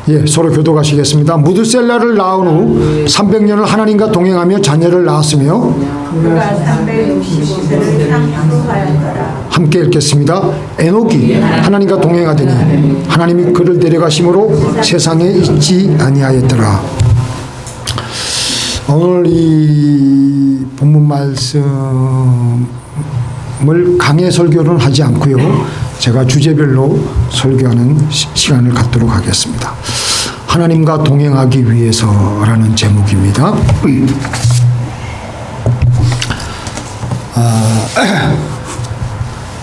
예, 서로 교독하시겠습니다. 무드셀라를 낳은 후 300년을 하나님과 동행하며 자녀를 낳았으며 그가 365세를 상수하였더라. 함께 읽겠습니다. 에녹이 하나님과 동행하더니 하나님이 그를 데려가심으로 세상에 있지 아니하였더라. 오늘 이 본문 말씀을 강해 설교는 하지 않고요. 제가 주제별로 설교하는 시간을 갖도록 하겠습니다. 하나님과 동행하기 위해서라는 제목입니다.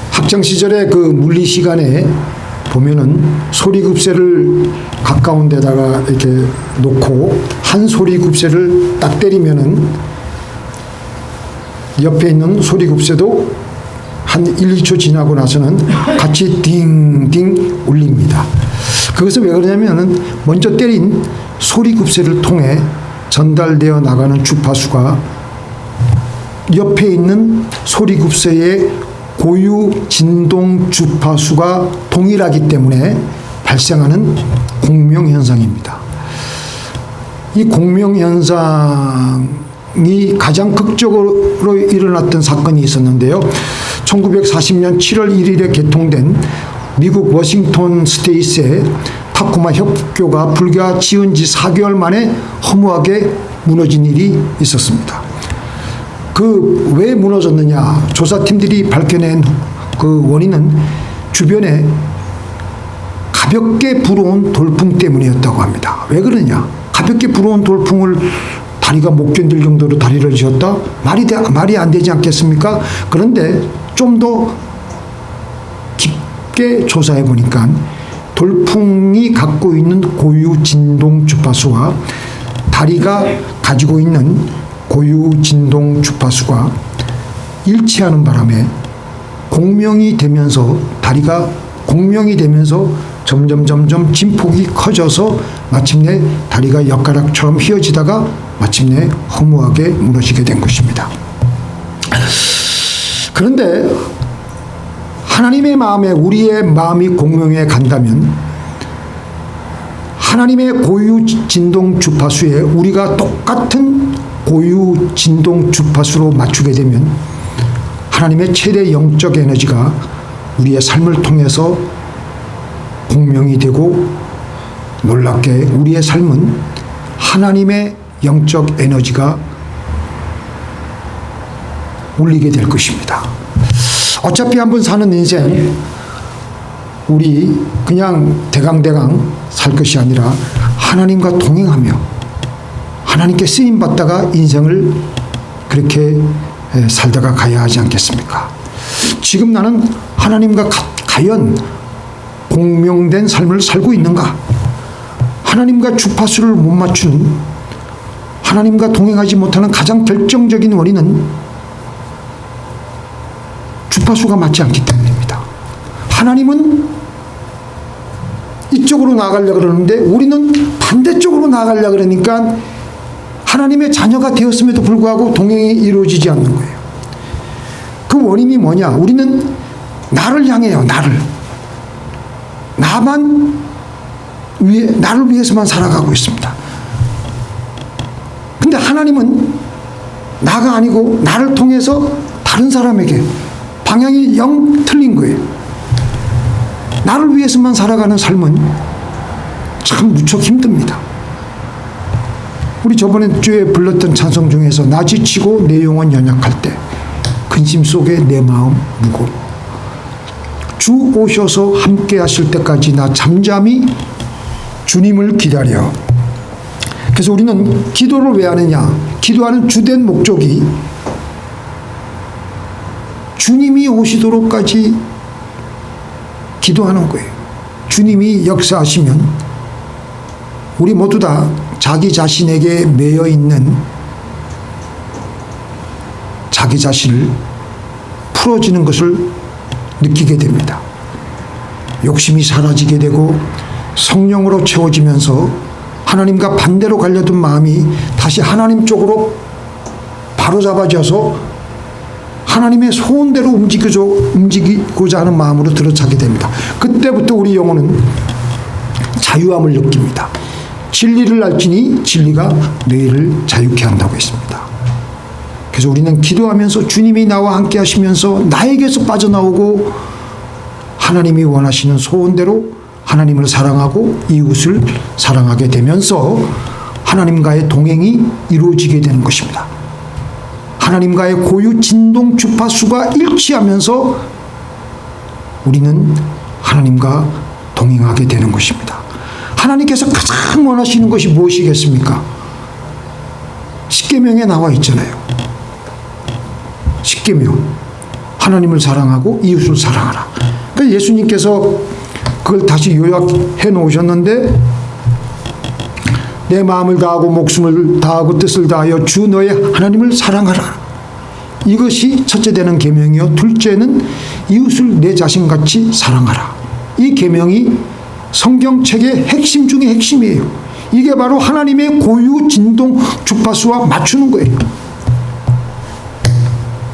학창 시절에 그 물리 시간에 보면은 소리급새를 가까운 데다가 이렇게 놓고 한 소리급새를 딱 때리면은 옆에 있는 소리급새도 한 1, 2초 지나고 나서는 같이 딩딩 울립니다. 그것은 왜 그러냐면은 먼저 때린 소리급새를 통해 전달되어 나가는 주파수가 옆에 있는 소리급새의 고유 진동 주파수가 동일하기 때문에 발생하는 공명현상입니다. 이 공명현상이 가장 극적으로 일어났던 사건이 있었는데요. 1940년 7월 1일에 개통된 미국 워싱턴 스테이트의 타쿠마 협교가 불과 지은 지 4개월 만에 허무하게 무너진 일이 있었습니다. 그 왜 무너졌느냐 조사팀들이 밝혀낸 그 원인은 주변에 가볍게 불어온 돌풍 때문이었다고 합니다. 왜 그러냐? 가볍게 불어온 돌풍을 다리가 못 견딜 정도로 다리를 지었다? 말이 안 되지 않겠습니까? 그런데 좀 더 깊게 조사해 보니까 돌풍이 갖고 있는 고유 진동 주파수와 다리가 가지고 있는 고유 진동 주파수가 일치하는 바람에 공명이 되면서 다리가 공명이 되면서 점점 진폭이 커져서 마침내 다리가 엿가락처럼 휘어지다가 마침내 허무하게 무너지게 된 것입니다. 그런데 하나님의 마음에 우리의 마음이 공명에 간다면 하나님의 고유 진동 주파수에 우리가 똑같은 고유 진동 주파수로 맞추게 되면 하나님의 최대 영적 에너지가 우리의 삶을 통해서 공명이 되고 놀랍게 우리의 삶은 하나님의 영적 에너지가 울리게 될 것입니다. 어차피 한번 사는 인생 우리 그냥 대강대강 살 것이 아니라 하나님과 동행하며 하나님께 쓰임받다가 인생을 그렇게 살다가 가야 하지 않겠습니까? 지금 나는 하나님과 과연 공명된 삶을 살고 있는가? 하나님과 주파수를 못 맞추는 하나님과 동행하지 못하는 가장 결정적인 원인은 주파수가 맞지 않기 때문입니다. 하나님은 이쪽으로 나가려고 그러는데 우리는 반대쪽으로 나가려고 그러니까 하나님의 자녀가 되었음에도 불구하고 동행이 이루어지지 않는 거예요. 그 원인이 뭐냐? 우리는 나를 향해요. 나를 위해서만 살아가고 있습니다. 근데 하나님은 나가 아니고 나를 통해서 다른 사람에게 방향이 영 틀린 거예요. 나를 위해서만 살아가는 삶은 참 무척 힘듭니다. 우리 저번에 주에 불렀던 찬송 중에서 나 지치고 내 영혼 연약할 때 근심 속에 내 마음 무거워 주 오셔서 함께 하실 때까지 나 잠잠히 주님을 기다려. 그래서 우리는 기도를 왜 하느냐? 기도하는 주된 목적이 주님이 오시도록까지 기도하는 거예요. 주님이 역사하시면 우리 모두 다 자기 자신에게 매여 있는 자기 자신을 풀어지는 것을 느끼게 됩니다. 욕심이 사라지게 되고 성령으로 채워지면서 하나님과 반대로 가려던 마음이 다시 하나님 쪽으로 바로잡아져서 하나님의 소원대로 움직이고자 하는 마음으로 들어차게 됩니다. 그때부터 우리 영혼은 자유함을 느낍니다. 진리를 알지니 진리가 너희를 자유케 한다고 했습니다. 그래서 우리는 기도하면서 주님이 나와 함께 하시면서 나에게서 빠져나오고 하나님이 원하시는 소원대로 하나님을 사랑하고 이웃을 사랑하게 되면서 하나님과의 동행이 이루어지게 되는 것입니다. 하나님과의 고유 진동 주파수가 일치하면서 우리는 하나님과 동행하게 되는 것입니다. 하나님께서 가장 원하시는 것이 무엇이겠습니까? 십계명에 나와 있잖아요. 십계명, 하나님을 사랑하고 이웃을 사랑하라. 그러니까 예수님께서 그걸 다시 요약해 놓으셨는데, 내 마음을 다하고 목숨을 다하고 뜻을 다하여 주 너의 하나님을 사랑하라. 이것이 첫째 되는 계명이요, 둘째는 이웃을 내 자신같이 사랑하라. 이 계명이 성경책의 핵심 중의 핵심이에요. 이게 바로 하나님의 고유 진동 주파수와 맞추는 거예요.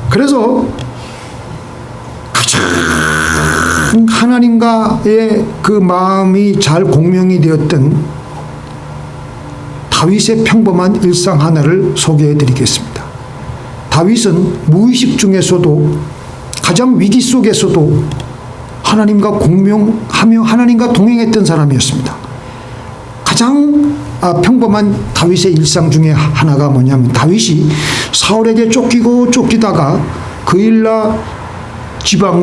그래서 가장 하나님과의 그 마음이 잘 공명이 되었던 다윗의 평범한 일상 하나를 소개해 드리겠습니다. 다윗은 무의식 중에서도 가장 위기 속에서도 하나님과 공명하며 하나님과 동행했던 사람이었습니다. 가장 평범한 다윗의 일상 중에 하나가 뭐냐면, 다윗이 사울에게 쫓기다가 그일라 지방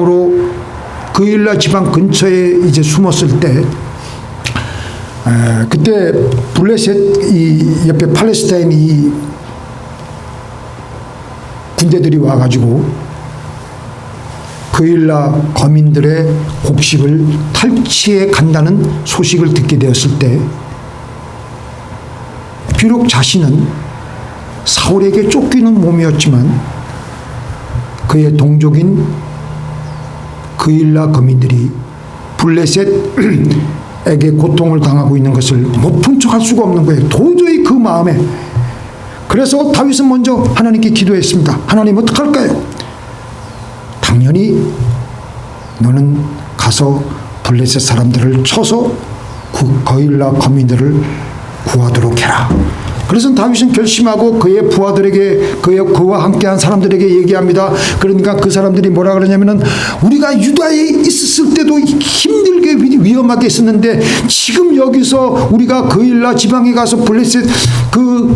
근처에 이제 숨었을 때, 그때 블레셋 이 옆에 팔레스타인 이 군대들이 와가지고 그일라 거민들의 곡식을 탈취해 간다는 소식을 듣게 되었을 때, 비록 자신은 사울에게 쫓기는 몸이었지만 그의 동족인 그일라 거민들이 블레셋에게 고통을 당하고 있는 것을 못 본 척할 수가 없는 거예요. 도저히 그 마음에. 그래서 다윗은 먼저 하나님께 기도했습니다. 하나님 어떡할까요? 당연히 너는 가서 블레셋 사람들을 쳐서 그일라 거민들을 구하도록 해라. 그래서 다윗은 결심하고 그의 부하들에게 그와 함께한 사람들에게 얘기합니다. 그러니까 그 사람들이 뭐라 그러냐면은, 우리가 유다에 있었을 때도 힘들게 위험하게 있었는데 지금 여기서 우리가 그일라 지방에 가서 블레셋 그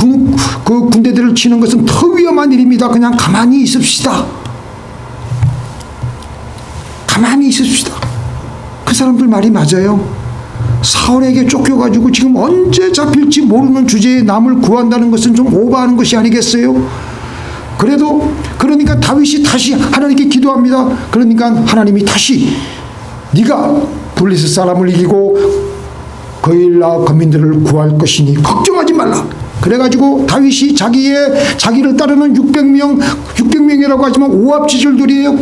군대들을 치는 것은 더 위험한 일입니다. 그냥 가만히 있읍시다. 가만히 있읍시다. 그 사람들 말이 맞아요. 사울에게 쫓겨가지고 지금 언제 잡힐지 모르는 주제에 남을 구한다는 것은 좀 오버하는 것이 아니겠어요? 그러니까 다윗이 다시 하나님께 기도합니다. 그러니까 하나님이 다시 네가 블레셋 사람을 이기고 그일라 거민들을 구할 것이니 걱정하지 말라. 그래가지고 다윗이 자기를 따르는 600명이라고 하지만 오합지졸들이에요.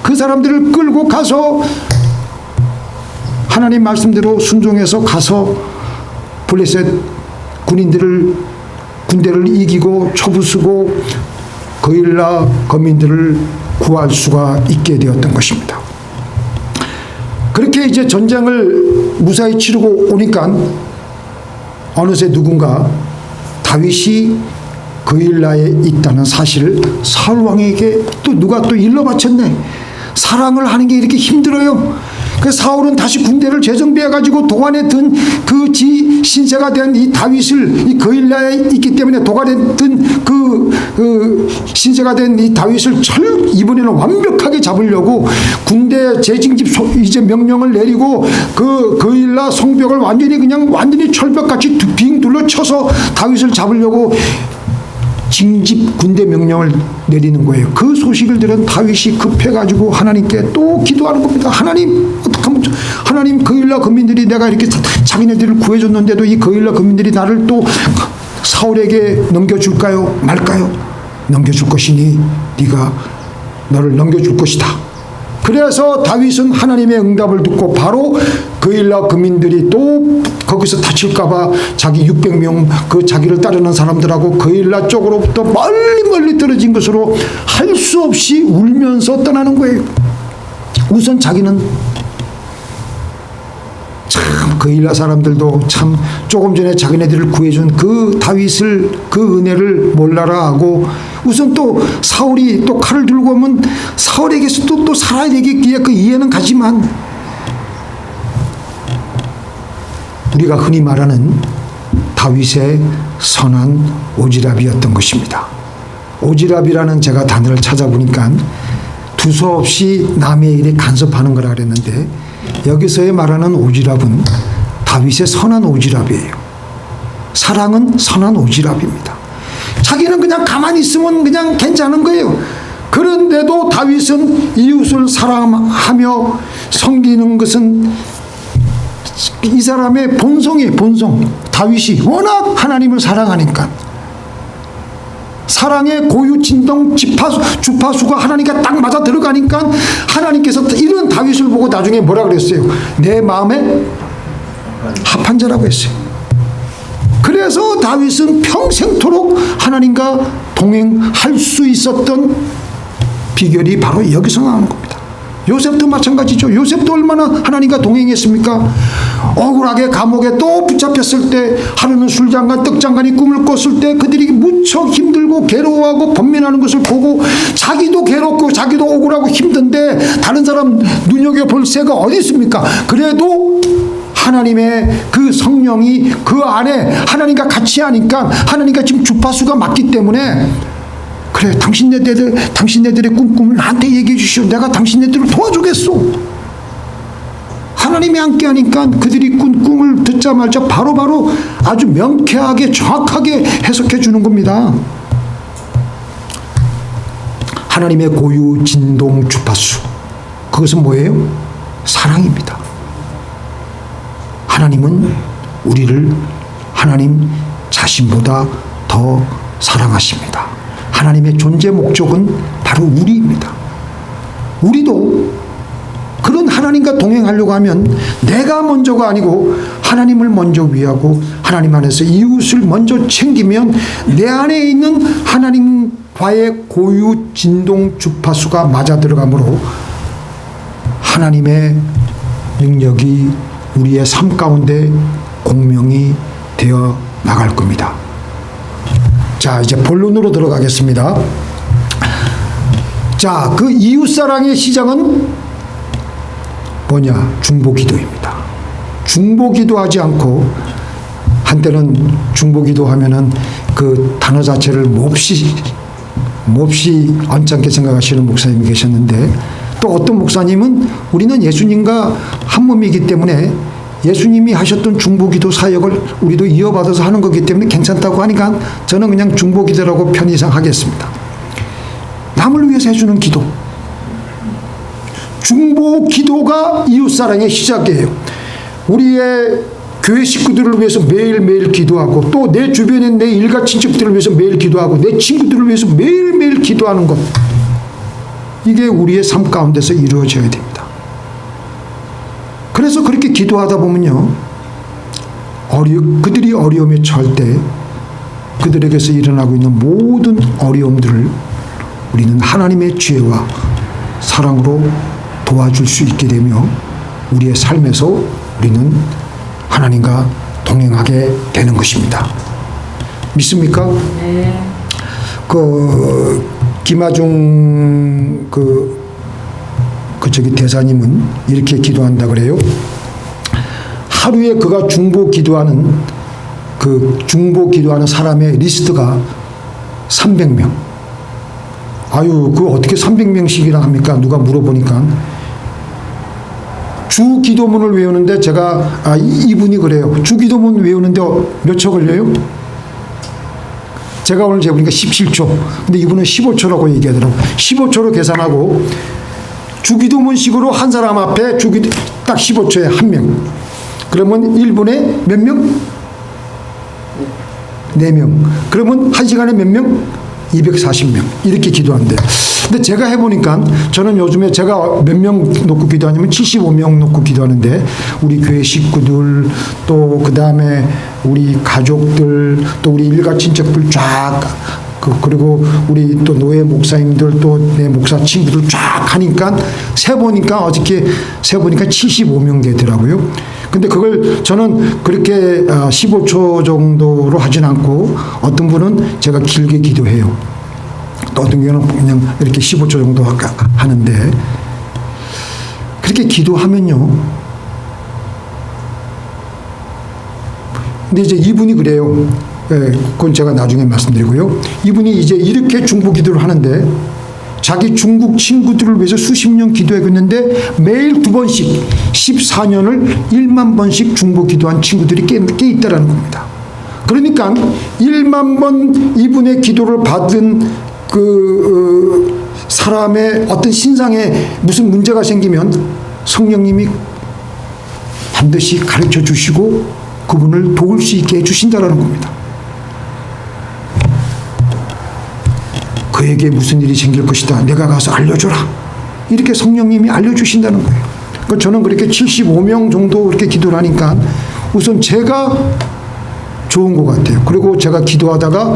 그 사람들을 끌고 가서 하나님 말씀대로 순종해서 가서 블레셋 군대를 이기고 쳐부수고 그일라 거민들을 구할 수가 있게 되었던 것입니다. 그렇게 이제 전쟁을 무사히 치르고 오니까 어느새 누군가 다윗이 그일라에 있다는 사실을 사울 왕에게 누가 일러 바쳤네. 사랑을 하는 게 이렇게 힘들어요. 그래서 사울은 다시 군대를 재정비해가지고 도관에 든 그 신세가 된 이 다윗을, 이 그일라에 있기 때문에 도관에 든 그 신세가 된 이 다윗을 이번에는 완벽하게 잡으려고 군대 재징집 이제 명령을 내리고 그일라 성벽을 완전히 철벽같이 빙 둘러쳐서 다윗을 잡으려고 징집 군대 명령을 내리는 거예요. 그 소식을 들은 다윗이 급해가지고 하나님께 또 기도하는 겁니다. 하나님, 어떡하면, 하나님, 그일라 거민들이 내가 이렇게 자기네들을 구해줬는데도 이 그일라 거민들이 나를 또 사울에게 넘겨줄까요? 말까요? 넘겨줄 것이니 네가 너를 넘겨줄 것이다. 그래서 다윗은 하나님의 응답을 듣고 바로 그일라 거민들이 또 거기서 다칠까봐 자기 600명 자기를 따르는 사람들하고 그일라 쪽으로부터 멀리 떨어진 것으로 할 수 없이 울면서 떠나는 거예요. 우선 자기는 참 그일라 사람들도 참 조금 전에 자기네들을 구해준 그 다윗을 그 은혜를 몰라라 하고 우선 또 사울이 또 칼을 들고 오면 사울에게서 또 살아야 되겠기에 그 이해는 가지만 우리가 흔히 말하는 다윗의 선한 오지랖이었던 것입니다. 오지랖이라는 제가 단어를 찾아보니까 두서없이 남의 일에 간섭하는 거라 그랬는데 여기서의 말하는 오지랖은 다윗의 선한 오지랖이에요. 사랑은 선한 오지랖입니다. 자기는 그냥 가만히 있으면 그냥 괜찮은 거예요. 그런데도 다윗은 이웃을 사랑하며 섬기는 것은 이 사람의 본성이에요. 본성. 다윗이 워낙 하나님을 사랑하니까 사랑의 고유 진동 주파수가 하나님과 딱 맞아 들어가니까 하나님께서 이런 다윗을 보고 나중에 뭐라 그랬어요? 내 마음에 합한 자라고 했어요. 그래서 다윗은 평생토록 하나님과 동행할 수 있었던 비결이 바로 여기서 나오는 겁니다. 요셉도 마찬가지죠. 요셉도 얼마나 하나님과 동행했습니까? 억울하게 감옥에 또 붙잡혔을 때 하루는 술장관 떡장관이 꿈을 꿨을 때 그들이 무척 힘들고 괴로워하고 번민하는 것을 보고 자기도 괴롭고 자기도 억울하고 힘든데 다른 사람 눈여겨볼 새가 어디 있습니까? 그래도 하나님의 그 성령이 그 안에 하나님과 같이 하니까 하나님과 지금 주파수가 맞기 때문에 그래 당신네들의 꿈을 나한테 얘기해 주시오. 내가 당신네들을 도와주겠소. 하나님이 함께 하니까 그들이 꾼 꿈을 듣자마자 바로바로 아주 명쾌하게 정확하게 해석해 주는 겁니다. 하나님의 고유 진동 주파수, 그것은 뭐예요? 사랑입니다. 하나님은 우리를 하나님 자신보다 더 사랑하십니다. 하나님의 존재 목적은 바로 우리입니다. 우리도 그런 하나님과 동행하려고 하면 내가 먼저가 아니고 하나님을 먼저 위하고 하나님 안에서 이웃을 먼저 챙기면 내 안에 있는 하나님과의 고유 진동 주파수가 맞아 들어가므로 하나님의 능력이 우리의 삶 가운데 공명이 되어 나갈 겁니다. 자, 이제 본론으로 들어가겠습니다. 자, 그 이웃사랑의 시작은 뭐냐? 중보기도입니다. 중보기도하지 않고 한때는 중보기도 하면은 그 단어 자체를 몹시 언짢게 생각하시는 목사님이 계셨는데 또 어떤 목사님은 우리는 예수님과 한 몸이기 때문에 예수님이 하셨던 중보기도 사역을 우리도 이어받아서 하는 거기 때문에 괜찮다고 하니까 저는 그냥 중보기도라고 편의상 하겠습니다. 남을 위해서 해주는 기도. 중보기도가 이웃사랑의 시작이에요. 우리의 교회 식구들을 위해서 매일매일 기도하고 또 내 주변에 내 일가 친척들을 위해서 매일 기도하고 내 친구들을 위해서 매일매일 기도하는 것. 이게 우리의 삶 가운데서 이루어져야 됩니다. 그래서 그렇게 기도하다 보면요, 그들이 어려움에 처할 때 그들에게서 일어나고 있는 모든 어려움들을 우리는 하나님의 지혜와 사랑으로 도와줄 수 있게 되며 우리의 삶에서 우리는 하나님과 동행하게 되는 것입니다. 믿습니까? 네. 김하중 저기 대사님은 이렇게 기도한다 그래요. 하루에 그가 중보 기도하는 사람의 리스트가 300명. 아유, 그 어떻게 300명씩이나 합니까? 누가 물어보니까 주 기도문을 외우는데 이분이 그래요. 주 기도문 외우는데 몇 초 걸려요? 제가 오늘 재보니까 17초. 근데 이분은 15초라고 얘기하더라고요. 15초로 계산하고 주기도문식으로 한 사람 앞에 딱 15초에 한 명. 그러면 1분에 몇 명? 4명. 그러면 1시간에 몇 명? 240명. 이렇게 기도한대요. 근데 제가 해보니까 저는 요즘에 제가 몇 명 놓고 기도하냐면 75명 놓고 기도하는데 우리 교회 식구들 또 그 다음에 우리 가족들 또 우리 일가 친척들 쫙 그리고 우리 또 노예 목사님들 또 내 목사 친구들 쫙 하니까 어저께 세보니까 75명 되더라고요. 근데 그걸 저는 그렇게 15초 정도로 하진 않고 어떤 분은 제가 길게 기도해요. 또 어떤 경우는 그냥 이렇게 15초 정도 하는데 그렇게 기도하면요. 근데 이제 이분이 그래요. 예, 그건 제가 나중에 말씀드리고요. 이분이 이제 이렇게 중보 기도를 하는데 자기 중국 친구들을 위해서 수십 년 기도했는데 매일 2번씩 14년을 1만 번씩 중보 기도한 친구들이 꽤 있다라는 겁니다. 그러니까 1만 번 이분의 기도를 받은 그 사람의 어떤 신상에 무슨 문제가 생기면 성령님이 반드시 가르쳐 주시고 그분을 도울 수 있게 해주신다라는 겁니다. 그에게 무슨 일이 생길 것이다. 내가 가서 알려줘라. 이렇게 성령님이 알려주신다는 거예요. 그러니까 저는 그렇게 75명 정도 그렇게 기도를 하니까 우선 제가 좋은 것 같아요. 그리고 제가 기도하다가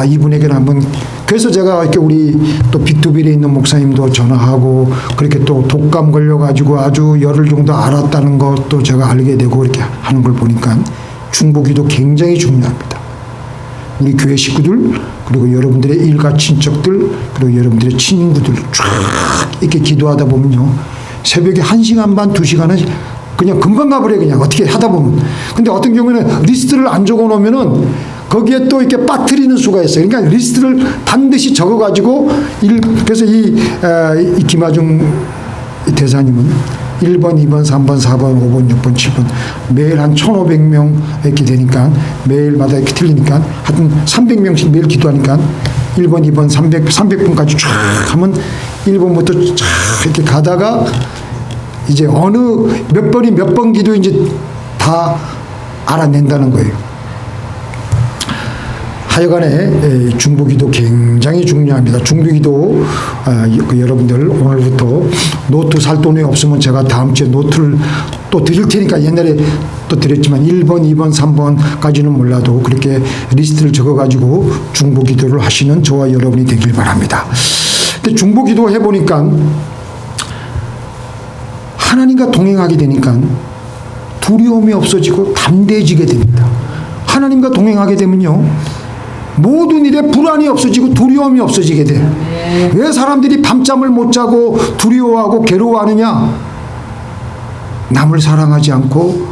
이분에게는 한번 그래서 제가 이렇게 우리 또 빅두빌에 있는 목사님도 전화하고 그렇게 또 독감 걸려가지고 아주 열흘 정도 알았다는 것도 제가 알게 되고 이렇게 하는 걸 보니까 중보기도 굉장히 중요합니다. 우리 교회 식구들 그리고 여러분들의 일가 친척들 그리고 여러분들의 친인구들 쫙 이렇게 기도하다 보면요. 새벽에 1시간 반 2시간은 그냥 금방 가버려요. 그냥 어떻게 하다 보면. 근데 어떤 경우에는 리스트를 안 적어 놓으면은 거기에 또 이렇게 빠뜨리는 수가 있어요. 그러니까 리스트를 반드시 적어가지고 그래서 이 김하중 대사님은 1번, 2번, 3번, 4번, 5번, 6번, 7번 매일 한 1,500명 이렇게 되니까 매일마다 이렇게 틀리니까 하여튼 300명씩 매일 기도하니까 1번, 2번, 300분까지 쫙 하면 1번부터 쫙 이렇게 가다가 이제 어느 몇 번이 몇 번 기도인지 다 알아낸다는 거예요. 하여간에 중보기도 굉장히 중요합니다. 중보기도 여러분들 오늘부터 노트 살 돈이 없으면 제가 다음 주에 노트를 또 드릴 테니까 옛날에 또 드렸지만 1번, 2번, 3번까지는 몰라도 그렇게 리스트를 적어가지고 중보기도를 하시는 저와 여러분이 되길 바랍니다. 근데 중보기도 해보니까 하나님과 동행하게 되니까 두려움이 없어지고 담대해지게 됩니다. 하나님과 동행하게 되면요. 모든 일에 불안이 없어지고 두려움이 없어지게 돼요. 왜 사람들이 밤잠을 못 자고 두려워하고 괴로워하느냐? 남을 사랑하지 않고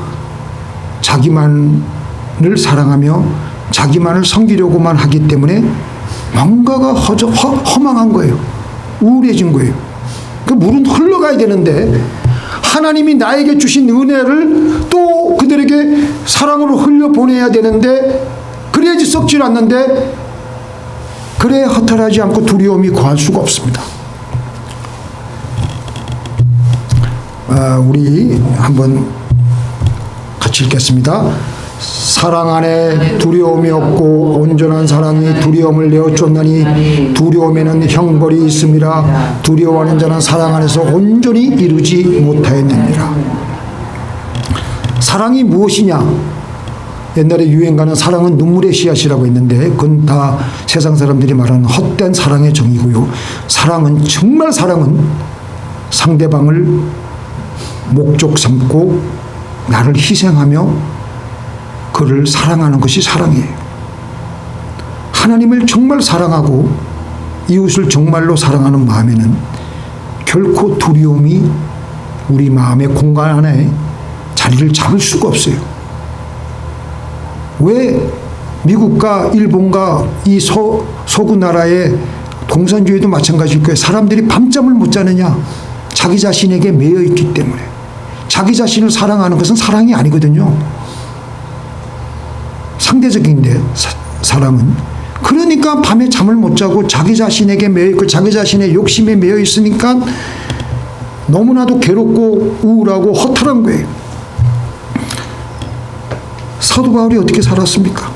자기만을 사랑하며 자기만을 섬기려고만 하기 때문에 뭔가가 허망한 거예요. 우울해진 거예요. 그 물은 흘러가야 되는데 하나님이 나에게 주신 은혜를 또 그들에게 사랑으로 흘려보내야 되는데 그래야지 썩질 않는데 그래 허탈하지 않고 두려움이 거할 수가 없습니다. 우리 한번 같이 읽겠습니다. 사랑 안에 두려움이 없고 온전한 사랑이 두려움을 내어 쫓나니 두려움에는 형벌이 있음이라 두려워하는 자는 사랑 안에서 온전히 이루지 못하였느니라. 사랑이 무엇이냐? 옛날에 유행가는 사랑은 눈물의 씨앗이라고 했는데 그건 다 세상 사람들이 말하는 헛된 사랑의 정의고요. 정말 사랑은 상대방을 목적 삼고 나를 희생하며 그를 사랑하는 것이 사랑이에요. 하나님을 정말 사랑하고 이웃을 정말로 사랑하는 마음에는 결코 두려움이 우리 마음의 공간 안에 자리를 잡을 수가 없어요. 왜 미국과 일본과 이 서구 나라의 공산주의도 마찬가지일 거예요. 사람들이 밤잠을 못 자느냐? 자기 자신에게 매여 있기 때문에. 자기 자신을 사랑하는 것은 사랑이 아니거든요. 상대적인데 사랑은. 그러니까 밤에 잠을 못 자고 자기 자신에게 매여 있고 자기 자신의 욕심에 매여 있으니까 너무나도 괴롭고 우울하고 허탈한 거예요. 사도 바울이 어떻게 살았습니까?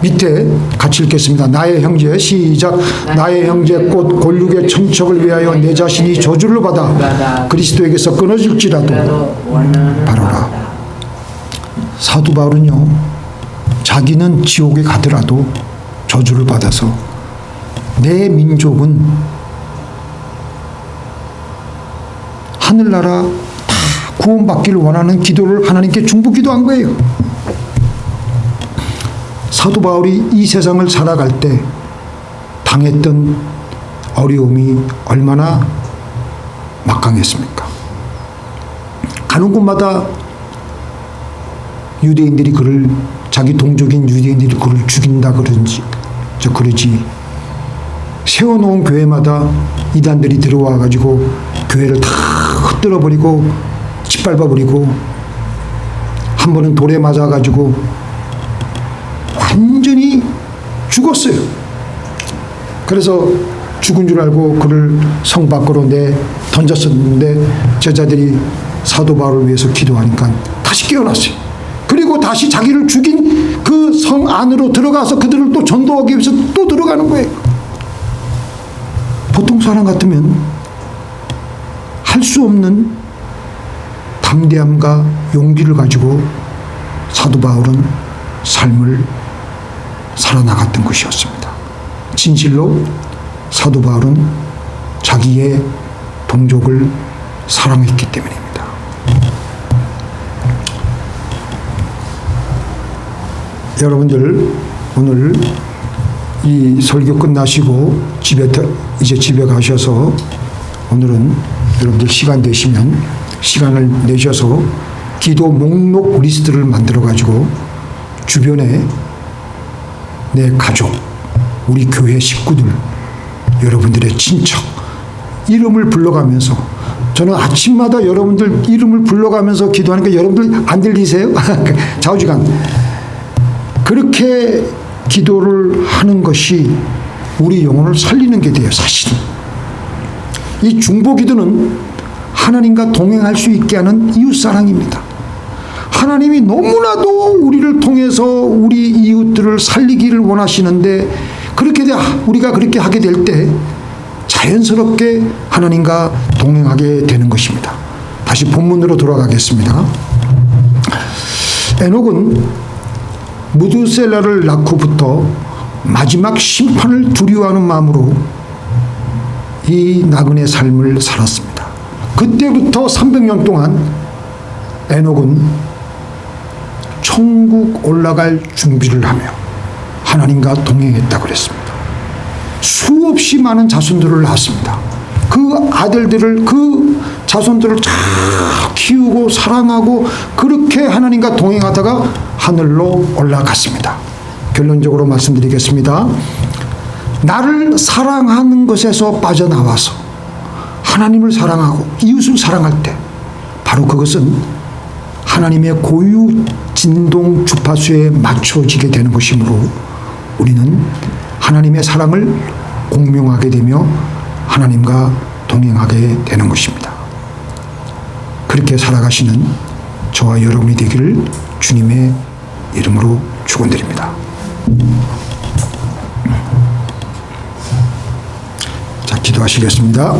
밑에 같이 읽겠습니다. 나의 형제 시작. 나의 형제 곧 골육의 천척을 위하여 내 자신이 저주를 받아 그리스도에게서 끊어질지라도 바로라. 사도 바울은요. 자기는 지옥에 가더라도 저주를 받아서 내 민족은 하늘나라 다 구원받기를 원하는 기도를 하나님께 중보기도한 거예요. 사도 바울이 이 세상을 살아갈 때 당했던 어려움이 얼마나 막강했습니까? 가는 곳마다 유대인들이 그를, 자기 동족인 유대인들이 그를 죽인다 그러지 세워놓은 교회마다 이단들이 들어와 가지고 교회를 다 흩뜨려 버리고 짓밟아 버리고, 한 번은 돌에 맞아 가지고 완전히 죽었어요. 그래서 죽은 줄 알고 그를 성 밖으로 던졌었는데 제자들이 사도 바울을 위해서 기도하니까 다시 깨어났어요. 그리고 다시 자기를 죽인 그 성 안으로 들어가서 그들을 또 전도하기 위해서 또 들어가는 거예요. 보통 사람 같으면 할 수 없는 담대함과 용기를 가지고 사도 바울은 삶을 살아나갔던 것이었습니다. 진실로 사도 바울은 자기의 동족을 사랑했기 때문입니다. 여러분들 오늘 이 설교 끝나시고 이제 집에 가셔서 오늘은 여러분들 시간 되시면 시간을 내셔서 기도 목록 리스트를 만들어 가지고 주변에 내 가족, 우리 교회 식구들, 여러분들의 친척 이름을 불러가면서, 저는 아침마다 여러분들 이름을 불러가면서 기도하니까 여러분들 안 들리세요? 좌우지간 그렇게 기도를 하는 것이 우리 영혼을 살리는 게 돼요. 사실 이 중보기도는 하나님과 동행할 수 있게 하는 이웃사랑입니다. 하나님이 너무나도 우리를 통해서 우리 이웃들을 살리기를 원하시는데, 우리가 그렇게 하게 될 때 자연스럽게 하나님과 동행하게 되는 것입니다. 다시 본문으로 돌아가겠습니다. 에녹은 무두셀라를 낳고부터 마지막 심판을 두려워하는 마음으로 이 나그네 삶을 살았습니다. 그때부터 300년 동안 에녹은 천국 올라갈 준비를 하며 하나님과 동행했다고 그랬습니다. 수없이 많은 자손들을 낳았습니다. 그 아들들을, 그 자손들을 잘 키우고 사랑하고 그렇게 하나님과 동행하다가 하늘로 올라갔습니다. 결론적으로 말씀드리겠습니다. 나를 사랑하는 것에서 빠져나와서 하나님을 사랑하고 이웃을 사랑할 때 바로 그것은 하나님의 고유 진동 주파수에 맞춰지게 되는 것이므로 우리는 하나님의 사랑을 공명하게 되며 하나님과 동행하게 되는 것입니다. 그렇게 살아가시는 저와 여러분이 되기를 주님의 이름으로 축원드립니다. 자, 기도하시겠습니다.